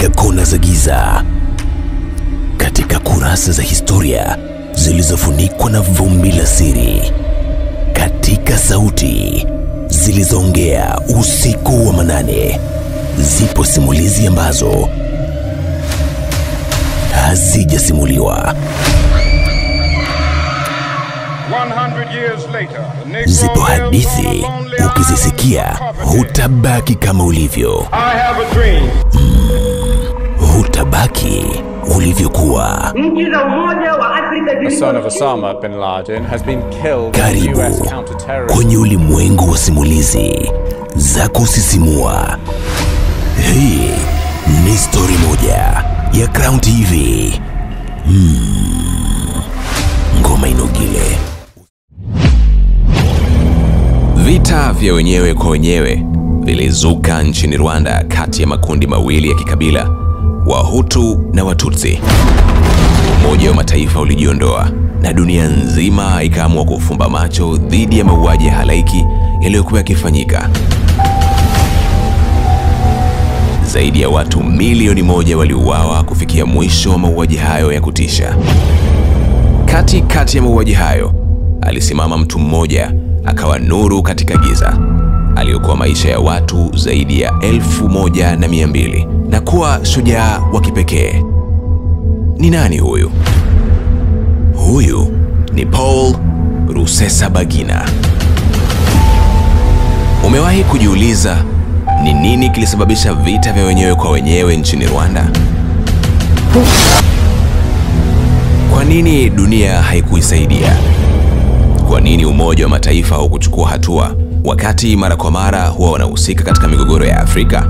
katika kona za giza, katika kurasa za historia zilizofunikwa na vumbi la siri, katika sauti zilizoongea usiku wa manane, zipo simulizi ambazo hazijasimuliwa. 100 years later, Zipo hadithi ukizisikia hutabaki kama ulivyo. I have a dream. Hutabaki ulivyokuwa. Nchi za Umoja wa Afrika The son of Osama bin Laden has been killed in Karibu US counter-terrorism. kwenye ulimwengu wa simulizi za kusisimua. Hii ni story moja ya Crown TV. Ngoma inogile. Vita vya wenyewe kwa wenyewe vilizuka nchini Rwanda kati ya makundi mawili ya kikabila, Wahutu na Watutsi. Umoja wa Mataifa ulijiondoa na dunia nzima ikaamua kufumba macho dhidi ya mauaji ya halaiki yaliyokuwa yakifanyika. Zaidi ya watu milioni 1 waliuawa kufikia mwisho wa mauaji hayo ya kutisha. Kati ya mauaji hayo alisimama mtu mmoja, akawa nuru katika giza, aliokoa maisha ya watu zaidi ya 1200 na kuwa shujaa wa kipekee. Ni nani huyu? Huyu ni Paul Rusesabagina. Umewahi kujiuliza ni nini kilisababisha vita vya wenyewe kwa wenyewe nchini Rwanda? Kwa nini dunia haikuisaidia? Kwa nini Umoja wa Mataifa haukuchukua hatua wakati mara kwa mara huwa wanahusika katika migogoro ya Afrika?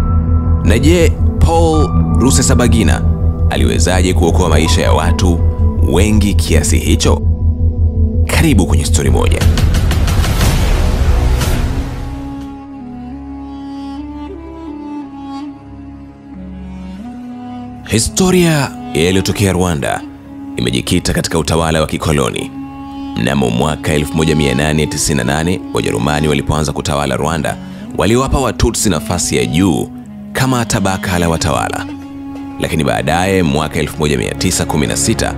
Na je, Paul Rusesabagina aliwezaje kuokoa maisha ya watu wengi kiasi hicho? Karibu kwenye story moja. Historia iliyotokea Rwanda imejikita katika utawala wa kikoloni. Mnamo mwaka 1898 Wajerumani walipoanza kutawala Rwanda, waliwapa Watutsi nafasi ya juu kama tabaka la watawala. Lakini baadaye mwaka 1916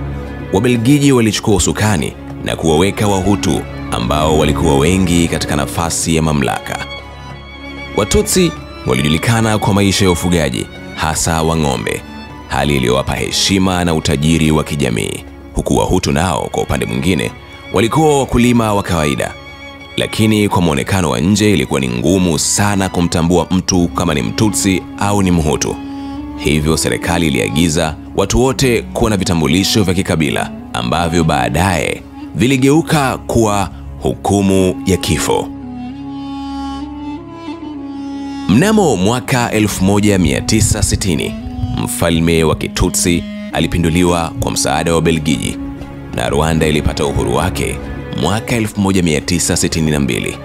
Wabelgiji walichukua usukani na kuwaweka Wahutu ambao walikuwa wengi katika nafasi ya mamlaka. Watutsi walijulikana kwa maisha ya ufugaji, hasa wa ng'ombe, hali iliyowapa heshima na utajiri wa kijamii, huku Wahutu nao kwa upande mwingine walikuwa wakulima wa kawaida. Lakini kwa muonekano wa nje ilikuwa ni ngumu sana kumtambua mtu kama ni Mtutsi au ni Mhutu. Hivyo serikali iliagiza watu wote kuwa na vitambulisho vya kikabila ambavyo baadaye viligeuka kuwa hukumu ya kifo. Mnamo mwaka 1960 mfalme wa Kitutsi alipinduliwa kwa msaada wa Belgiji na Rwanda ilipata uhuru wake mwaka 1962,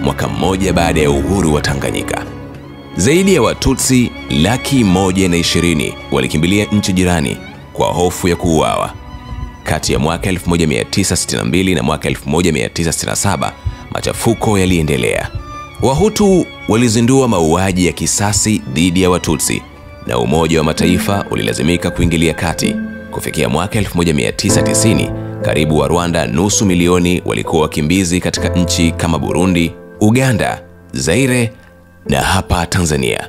mwaka mmoja baada ya uhuru wa Tanganyika. Zaidi ya Watutsi 120,000 walikimbilia nchi jirani kwa hofu ya kuuawa. Kati ya mwaka 1962 na mwaka 1967 machafuko yaliendelea. Wahutu walizindua mauaji ya kisasi dhidi ya Watutsi na Umoja wa Mataifa ulilazimika kuingilia kati. Kufikia mwaka 1990, karibu wa Rwanda nusu milioni walikuwa wakimbizi katika nchi kama Burundi, Uganda, Zaire na hapa Tanzania.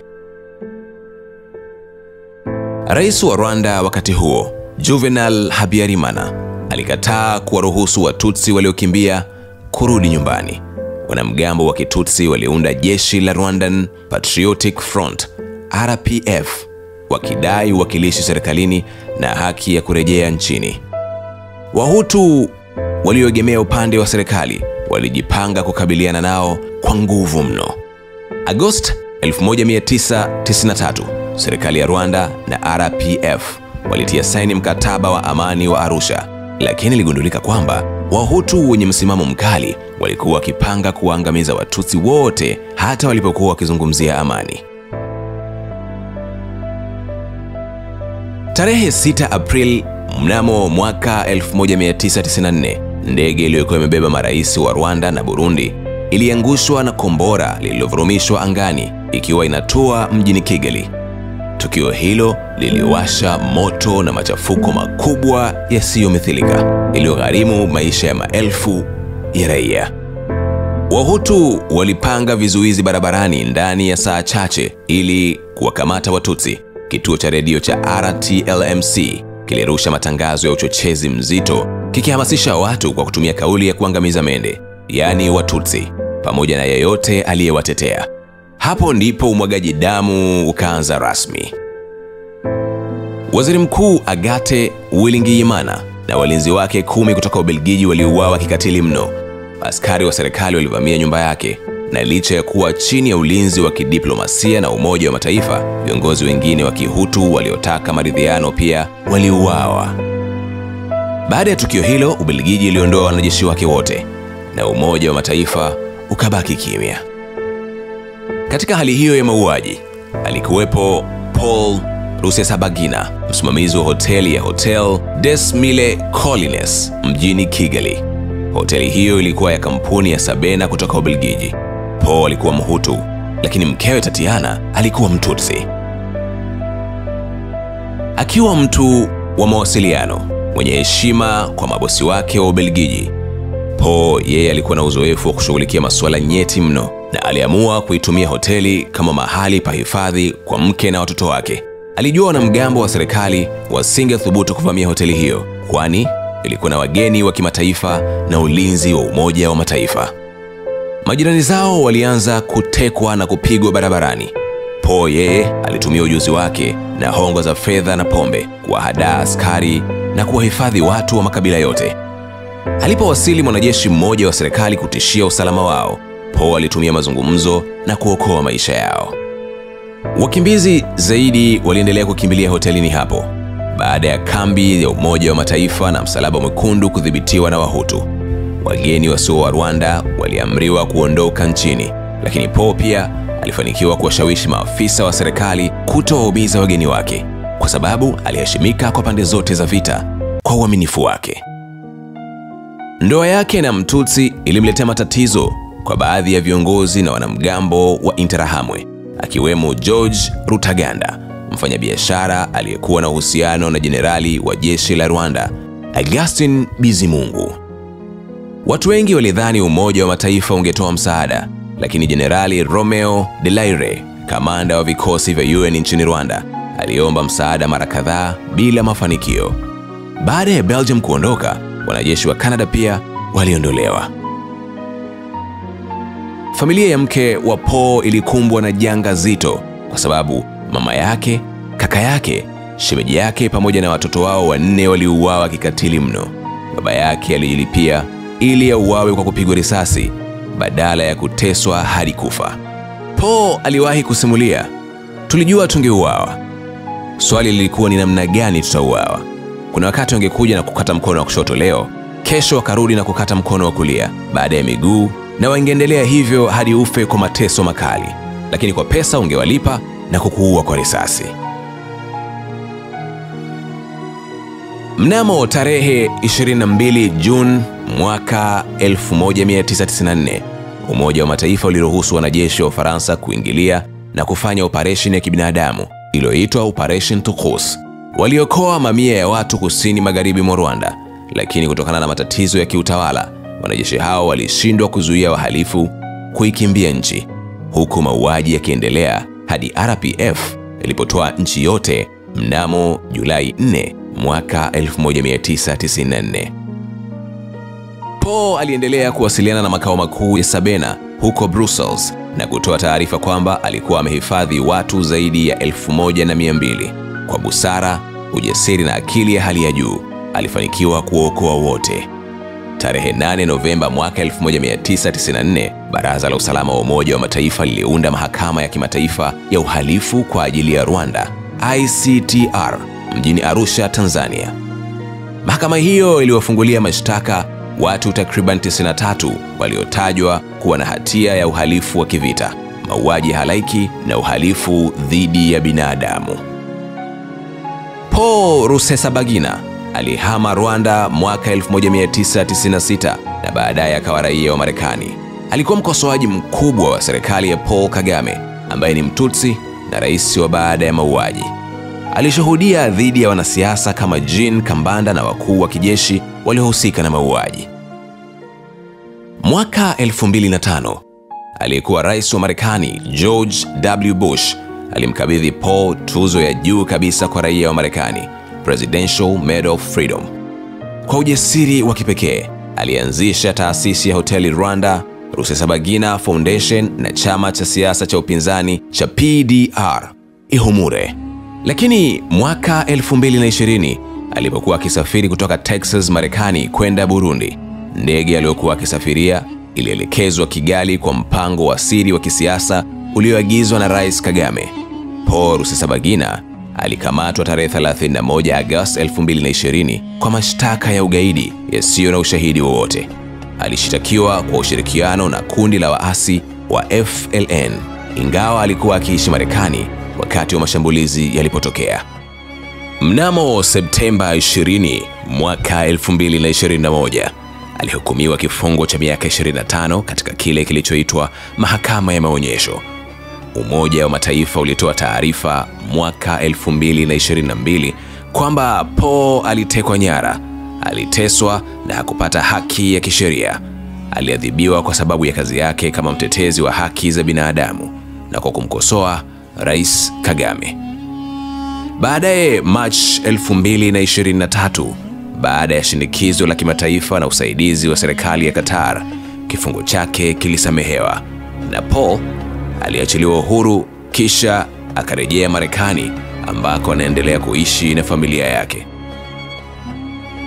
Rais wa Rwanda wakati huo, Juvenal Habyarimana, alikataa kuwaruhusu Watutsi waliokimbia kurudi nyumbani. Wanamgambo wa Kitutsi waliunda jeshi la Rwandan Patriotic Front RPF, wakidai uwakilishi serikalini na haki ya kurejea nchini. Wahutu walioegemea upande wa serikali walijipanga kukabiliana nao kwa nguvu mno. Agosti 1993, serikali ya Rwanda na RPF walitia saini mkataba wa amani wa Arusha, lakini iligundulika kwamba Wahutu wenye msimamo mkali walikuwa wakipanga kuangamiza Watutsi wote hata walipokuwa wakizungumzia amani. Tarehe 6 Aprili mnamo mwaka 1994, ndege iliyokuwa imebeba marais wa Rwanda na Burundi iliangushwa na kombora lililovurumishwa angani ikiwa inatua mjini Kigali. Tukio hilo liliwasha moto na machafuko makubwa yasiyomithilika iliyogharimu maisha ya maelfu ya raia. Wahutu walipanga vizuizi barabarani ndani ya saa chache ili kuwakamata Watutsi. Kituo cha redio cha RTLMC kilirusha matangazo ya uchochezi mzito kikihamasisha watu kwa kutumia kauli ya kuangamiza mende, yaani Watutsi, pamoja na yeyote aliyewatetea. Hapo ndipo umwagaji damu ukaanza rasmi. Waziri Mkuu Agathe Uwilingiyimana na walinzi wake 10 kutoka Ubelgiji waliuawa kikatili mno. Askari wa serikali walivamia nyumba yake, na licha ya kuwa chini ya ulinzi wa kidiplomasia na Umoja wa Mataifa, viongozi wengine wa Kihutu waliotaka maridhiano pia waliuawa. Baada ya tukio hilo, Ubelgiji iliondoa wanajeshi wake wote na Umoja wa Mataifa ukabaki kimya. Katika hali hiyo ya mauaji, alikuwepo Paul Rusesabagina, msimamizi wa hoteli ya Hotel des Mille Collines mjini Kigali. Hoteli hiyo ilikuwa ya kampuni ya Sabena kutoka Ubelgiji. Paul alikuwa Mhutu, lakini mkewe Tatiana alikuwa Mtutsi. Akiwa mtu wa mawasiliano mwenye heshima kwa mabosi wake wa Ubelgiji, Paul yeye alikuwa na uzoefu wa kushughulikia masuala nyeti mno, na aliamua kuitumia hoteli kama mahali pa hifadhi kwa mke na watoto wake. Alijua wanamgambo wa serikali wasingethubutu kuvamia hoteli hiyo, kwani ilikuwa na wageni wa kimataifa na ulinzi wa Umoja wa Mataifa. Majirani zao walianza kutekwa na kupigwa barabarani. Paul yeye alitumia ujuzi wake na hongo za fedha na pombe kuwahadaa askari na kuwahifadhi watu wa makabila yote. Alipowasili mwanajeshi mmoja wa serikali kutishia usalama wao, Paul alitumia mazungumzo na kuokoa maisha yao. Wakimbizi zaidi waliendelea kukimbilia hotelini hapo baada ya kambi ya Umoja wa Mataifa na Msalaba Mwekundu kudhibitiwa na Wahutu. Wageni wasio wa Rwanda waliamriwa kuondoka nchini, lakini Paul pia alifanikiwa kuwashawishi maafisa wa serikali kutowaumiza wageni wake, kwa sababu aliheshimika kwa pande zote za vita kwa uaminifu wake. Ndoa yake na Mtutsi ilimletea matatizo kwa baadhi ya viongozi na wanamgambo wa Interahamwe, akiwemo George Rutaganda, mfanyabiashara aliyekuwa na uhusiano na jenerali wa jeshi la Rwanda Augustin Bizimungu. Watu wengi walidhani Umoja wa Mataifa ungetoa msaada, lakini Jenerali Romeo Delaire, kamanda wa vikosi vya UN nchini Rwanda, aliomba msaada mara kadhaa bila mafanikio. Baada ya Belgium kuondoka, wanajeshi wa Canada pia waliondolewa. Familia ya mke wa Paul ilikumbwa na janga zito kwa sababu mama yake, kaka yake, shemeji yake pamoja na watoto wao 4 waliuawa kikatili mno. Baba yake alijilipia ili auawe kwa kupigwa risasi badala ya kuteswa hadi kufa. Paul aliwahi kusimulia, "Tulijua tungeuawa. Swali lilikuwa ni namna gani tutauawa. Kuna wakati wangekuja na kukata mkono wa kushoto leo, kesho wakarudi na kukata mkono wa kulia, baada ya miguu, na wangeendelea hivyo hadi ufe kwa mateso makali. Lakini kwa pesa ungewalipa na kukuua kwa risasi." Mnamo tarehe 22 Juni mwaka 1994, Umoja wa Mataifa uliruhusu wanajeshi wa Ufaransa kuingilia na kufanya operesheni ya kibinadamu iliyoitwa Operation Turquoise. Waliokoa mamia ya watu kusini magharibi mwa Rwanda, lakini kutokana na matatizo ya kiutawala, wanajeshi hao walishindwa kuzuia wahalifu kuikimbia nchi, huku mauaji yakiendelea hadi RPF ilipotoa nchi yote mnamo Julai 4 mwaka 1994. Paul aliendelea kuwasiliana na makao makuu ya Sabena huko Brussels na kutoa taarifa kwamba alikuwa amehifadhi watu zaidi ya 1200. Kwa busara, ujasiri na akili ya hali ya juu, alifanikiwa kuokoa wote. Tarehe 8 Novemba mwaka 1994, Baraza la Usalama wa Umoja wa Mataifa liliunda Mahakama ya Kimataifa ya Uhalifu kwa ajili ya Rwanda, ICTR, mjini Arusha, Tanzania. Mahakama hiyo iliwafungulia mashtaka watu takriban 93 waliotajwa kuwa na hatia ya uhalifu wa kivita, mauaji halaiki na uhalifu dhidi ya binadamu. Paul Rusesabagina alihama Rwanda mwaka 1996 na baadaye akawa raia wa Marekani. Alikuwa mkosoaji mkubwa wa serikali ya Paul Kagame, ambaye ni Mtutsi na rais wa baada ya mauaji. alishuhudia dhidi ya wanasiasa kama Jean Kambanda na wakuu wa kijeshi waliohusika na mauaji. Mwaka 2005, aliyekuwa rais wa Marekani George W. Bush alimkabidhi Paul tuzo ya juu kabisa kwa raia wa Marekani, Presidential Medal of Freedom. Kwa ujasiri wa kipekee, alianzisha taasisi ya hoteli Rwanda, Rusesabagina Foundation na chama cha siasa cha upinzani cha PDR, Ihumure. Lakini mwaka 2020, alipokuwa akisafiri kutoka Texas, Marekani kwenda Burundi, ndege aliyokuwa akisafiria ilielekezwa Kigali kwa mpango wa siri wa kisiasa ulioagizwa na Rais Kagame. Paul Rusesabagina alikamatwa tarehe 31 Agosti 2020 kwa mashtaka ya ugaidi yasiyo na ushahidi wowote. Alishitakiwa kwa ushirikiano na kundi la waasi wa FLN, ingawa alikuwa akiishi Marekani wakati wa mashambulizi yalipotokea. Mnamo Septemba 20 mwaka 2021, alihukumiwa kifungo cha miaka 25 katika kile kilichoitwa mahakama ya maonyesho. Umoja wa Mataifa ulitoa taarifa mwaka 2022 kwamba Paul alitekwa nyara, aliteswa na hakupata haki ya kisheria. Aliadhibiwa kwa sababu ya kazi yake kama mtetezi wa haki za binadamu na kwa kumkosoa Rais Kagame. Baadaye March 2023, baada ya shinikizo la kimataifa na usaidizi wa serikali ya Qatar, kifungo chake kilisamehewa na Paul aliachiliwa uhuru, kisha akarejea Marekani ambako anaendelea kuishi na familia yake.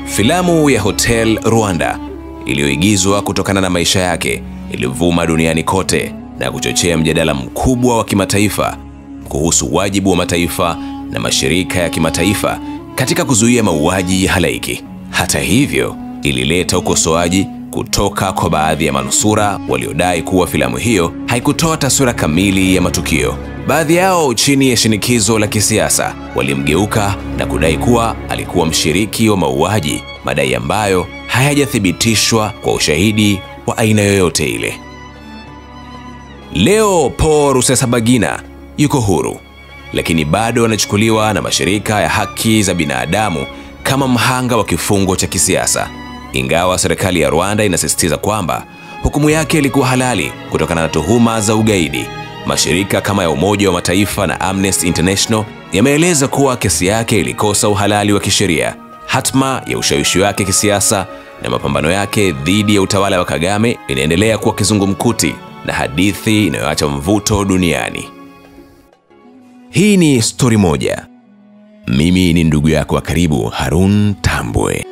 Filamu ya Hotel Rwanda iliyoigizwa kutokana na maisha yake ilivuma duniani kote na kuchochea mjadala mkubwa wa kimataifa kuhusu wajibu wa mataifa na mashirika ya kimataifa katika kuzuia mauaji ya halaiki. Hata hivyo, ilileta ukosoaji kutoka kwa baadhi ya manusura waliodai kuwa filamu hiyo haikutoa taswira kamili ya matukio. Baadhi yao, chini ya shinikizo la kisiasa, walimgeuka na kudai kuwa alikuwa mshiriki wa mauaji, madai ambayo hayajathibitishwa kwa ushahidi wa aina yoyote ile. Leo Paul Rusesabagina yuko huru, lakini bado anachukuliwa na mashirika ya haki za binadamu kama mhanga wa kifungo cha kisiasa. Ingawa serikali ya Rwanda inasisitiza kwamba hukumu yake ilikuwa halali kutokana na tuhuma za ugaidi, mashirika kama ya Umoja wa Mataifa na Amnesty International yameeleza kuwa kesi yake ilikosa uhalali wa kisheria. Hatma ya ushawishi wake kisiasa na mapambano yake dhidi ya utawala wa Kagame inaendelea kuwa kizungumkuti na hadithi inayoacha mvuto duniani. Hii ni Story Moja. Mimi ni ndugu yako wa karibu, Harun Tambwe.